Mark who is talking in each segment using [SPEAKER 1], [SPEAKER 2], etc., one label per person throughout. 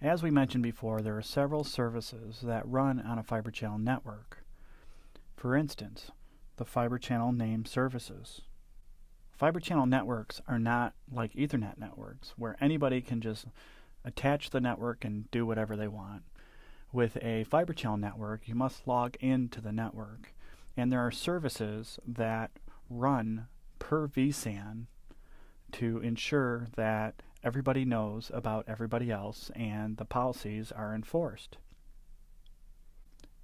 [SPEAKER 1] As we mentioned before, there are several services that run on a fiber channel network. For instance, the fiber channel name services. Fiber channel networks are not like Ethernet networks, where anybody can just attach the network and do whatever they want. With a fiber channel network, you must log into the network, and there are services that run per vSAN to ensure that everybody knows about everybody else and the policies are enforced.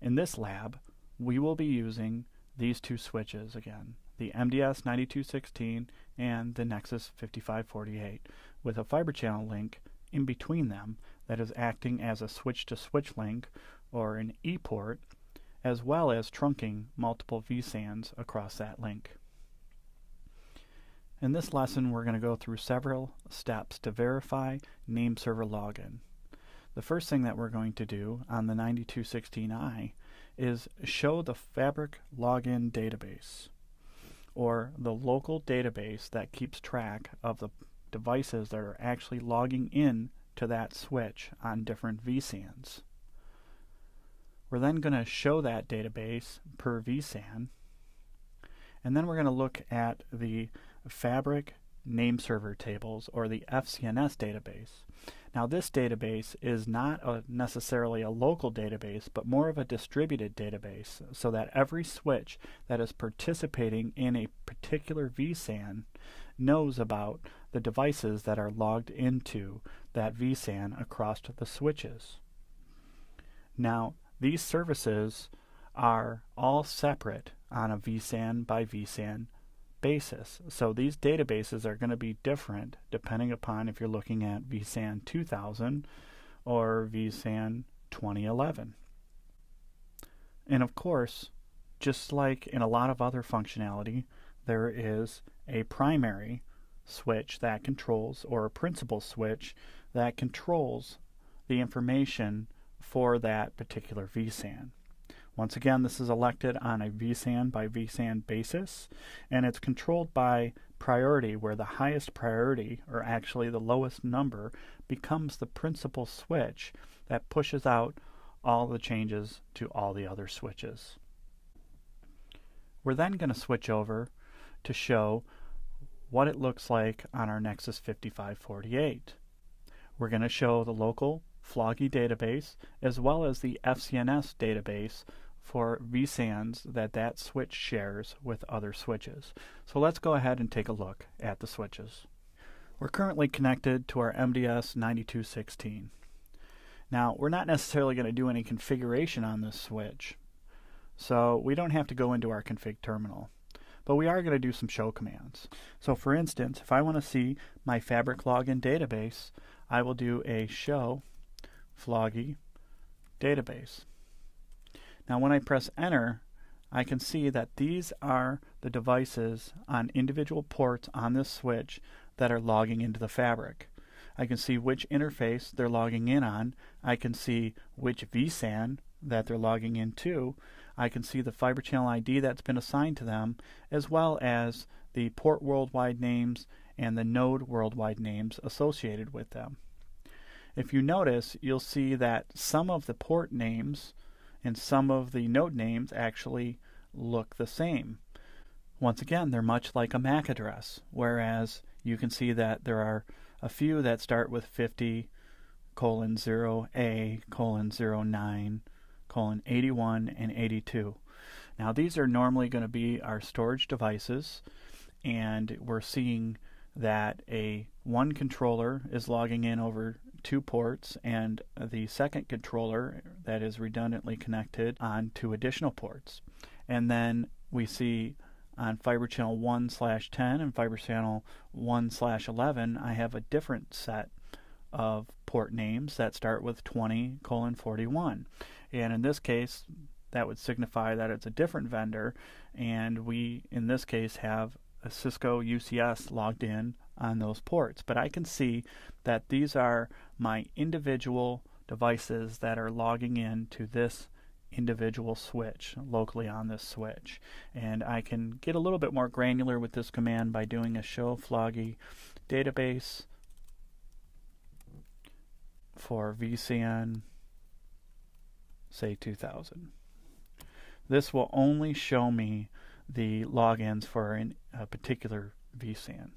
[SPEAKER 1] In this lab, we will be using these two switches again, the MDS 9216 and the Nexus 5548, with a fiber channel link in between them that is acting as a switch-to-switch link or an E-port, as well as trunking multiple vSANs across that link. In this lesson, we're going to go through several steps to verify name server login. The first thing that we're going to do on the 9216i is show the Fabric Login Database, or the local database that keeps track of the devices that are actually logging in to that switch on different vSANs. We're then going to show that database per vSAN, and then we're going to look at the Fabric Name Server Tables, or the FCNS database. Now, this database is not necessarily a local database, but more of a distributed database, so that every switch that is participating in a particular vSAN knows about the devices that are logged into that vSAN across the switches. Now, these services are all separate on a vSAN by vSAN basis. So these databases are going to be different depending upon if you're looking at vSAN 2000 or vSAN 2011. And of course, just like in a lot of other functionality, there is a primary switch that controls, or a principal switch that controls the information for that particular vSAN. Once again, this is elected on a vSAN by vSAN basis, and it's controlled by priority, where the highest priority, or actually the lowest number, becomes the principal switch that pushes out all the changes to all the other switches. We're then going to switch over to show what it looks like on our Nexus 5548. We're going to show the local Floggy database as well as the FCNS database for vSANs that switch shares with other switches. So let's go ahead and take a look at the switches. We're currently connected to our MDS 9216. Now, we're not necessarily going to do any configuration on this switch, so we don't have to go into our config terminal. But we are going to do some show commands. So for instance, if I want to see my Fabric Login database, I will do a show Floggy database. Now when I press enter, I can see that these are the devices on individual ports on this switch that are logging into the fabric. I can see which interface they're logging in on. I can see which vSAN that they're logging into. I can see the fiber channel ID that's been assigned to them, as well as the port worldwide names and the node worldwide names associated with them. If you notice, you'll see that some of the port names and some of the node names actually look the same. Once again, they're much like a MAC address, whereas you can see that there are a few that start with 50:0A:09:81 and 82. Now these are normally going to be our storage devices, and we're seeing that one controller is logging in over 2 ports, and the second controller that is redundantly connected on 2 additional ports. And then we see on fiber channel 1/10 and fiber channel 1/11, I have a different set of port names that start with 20:41. And in this case, that would signify that it's a different vendor, and we, in this case, have a Cisco UCS logged in on those ports. But I can see that these are my individual devices that are logging in to this individual switch locally on this switch. And I can get a little bit more granular with this command by doing a show Floggy database for vCN, say 2000. This will only show me the logins for a particular vSAN.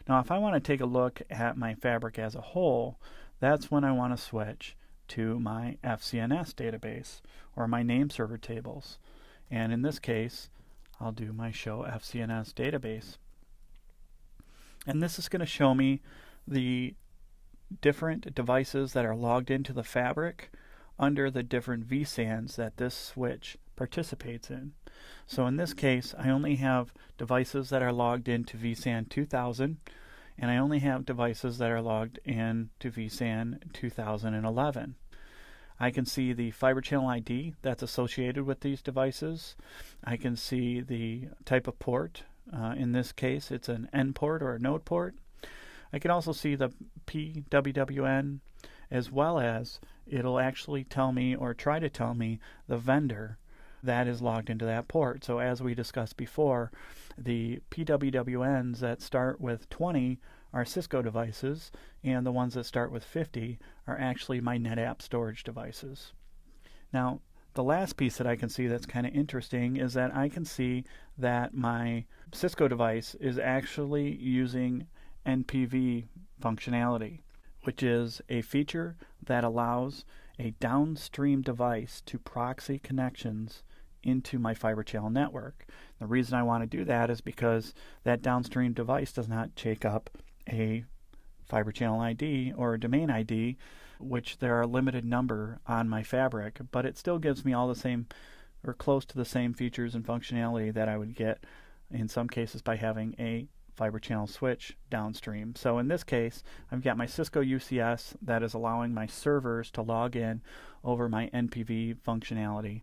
[SPEAKER 1] Now if I want to take a look at my fabric as a whole, that's when I want to switch to my FCNS database or my name server tables. And in this case, I'll do my show FCNS database. And this is going to show me the different devices that are logged into the fabric under the different vSANs that this switch participates in. So in this case, I only have devices that are logged into vSAN 2000, and I only have devices that are logged in to vSAN 2011. I can see the fiber channel ID that's associated with these devices. I can see the type of port. In this case, it's an N port or a node port. I can also see the PWWN, as well as it'll actually tell me or try to tell me the vendor that is logged into that port. So as we discussed before, the PWWNs that start with 20 are Cisco devices, and the ones that start with 50 are actually my NetApp storage devices. Now, the last piece that I can see that's kind of interesting is that I can see that my Cisco device is actually using NPV functionality, which is a feature that allows a downstream device to proxy connections into my fiber channel network. The reason I want to do that is because that downstream device does not take up a fiber channel ID or a domain ID, which there are a limited number on my fabric, but it still gives me all the same or close to the same features and functionality that I would get in some cases by having a fiber channel switch downstream. So in this case, I've got my Cisco UCS that is allowing my servers to log in over my NPV functionality.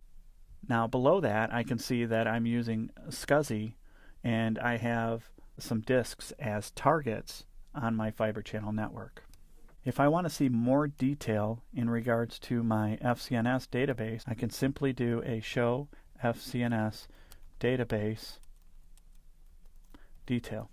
[SPEAKER 1] Now below that, I can see that I'm using SCSI, and I have some disks as targets on my fiber channel network. If I want to see more detail in regards to my FCNS database, I can simply do a show FCNS database detail.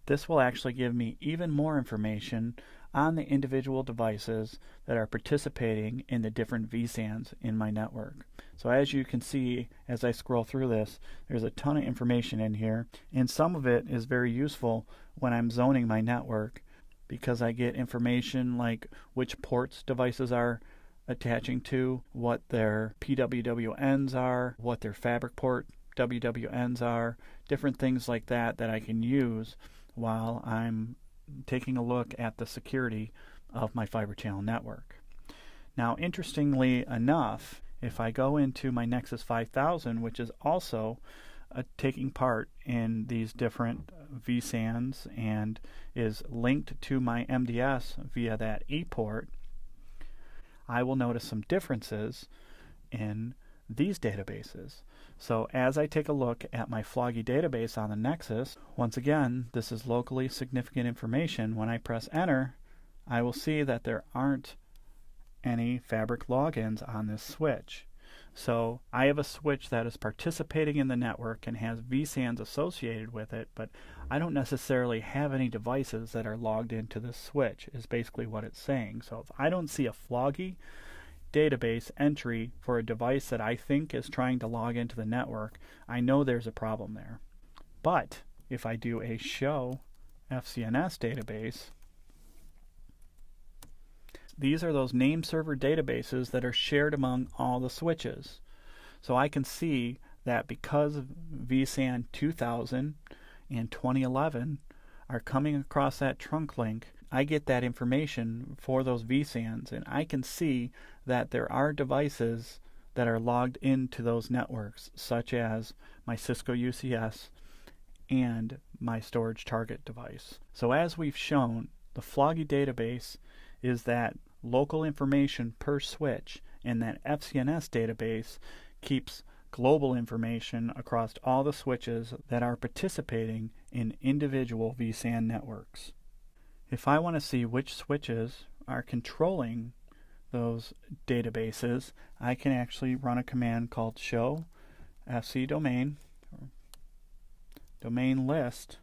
[SPEAKER 1] This will actually give me even more information on the individual devices that are participating in the different vSANs in my network. So as you can see, as I scroll through this, there's a ton of information in here, and some of it is very useful when I'm zoning my network, because I get information like which ports devices are attaching to, what their PWWNs are, what their fabric port WWNs are, different things like that that I can use while I'm taking a look at the security of my fiber channel network. Now, interestingly enough, if I go into my Nexus 5000, which is also taking part in these different vSANs and is linked to my MDS via that ePort, I will notice some differences in these databases. So as I take a look at my Floggy database on the Nexus, once again, this is locally significant information. When I press enter, I will see that there aren't any fabric logins on this switch. So I have a switch that is participating in the network and has vSANs associated with it, but I don't necessarily have any devices that are logged into this switch, is basically what it's saying. So if I don't see a Floggy database entry for a device that I think is trying to log into the network, I know there's a problem there. But if I do a show FCNS database, these are those name server databases that are shared among all the switches. So I can see that because vSAN 2000 and 2011 are coming across that trunk link, I get that information for those vSANs, and I can see that there are devices that are logged into those networks, such as my Cisco UCS and my storage target device. So as we've shown, the Floggy database is that local information per switch, and that FCNS database keeps global information across all the switches that are participating in individual vSAN networks. If I want to see which switches are controlling those databases, I can actually run a command called show fc domain, or domain list,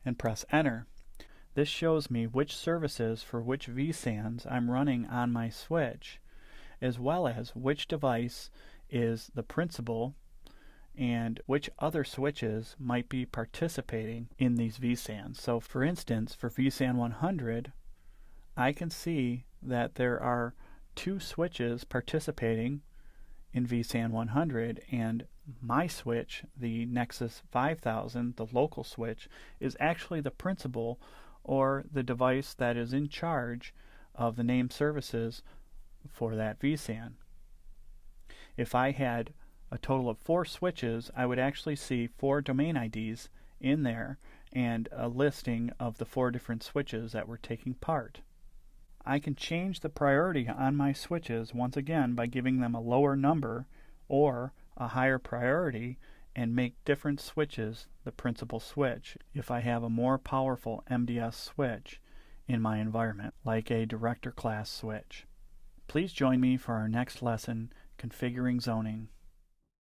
[SPEAKER 1] and press enter. This shows me which services for which vSANs I'm running on my switch, as well as which device is the principal and which other switches might be participating in these vSANs. So for instance, for vSAN 100, I can see that there are 2 switches participating in vSAN 100, and my switch, the Nexus 5000, the local switch, is actually the principal or the device that is in charge of the named services for that vSAN. If I had a total of 4 switches, I would actually see 4 domain IDs in there and a listing of the 4 different switches that were taking part. I can change the priority on my switches once again by giving them a lower number or a higher priority and make different switches the principal switch if I have a more powerful MDS switch in my environment, like a director class switch. Please join me for our next lesson, Configuring Zoning.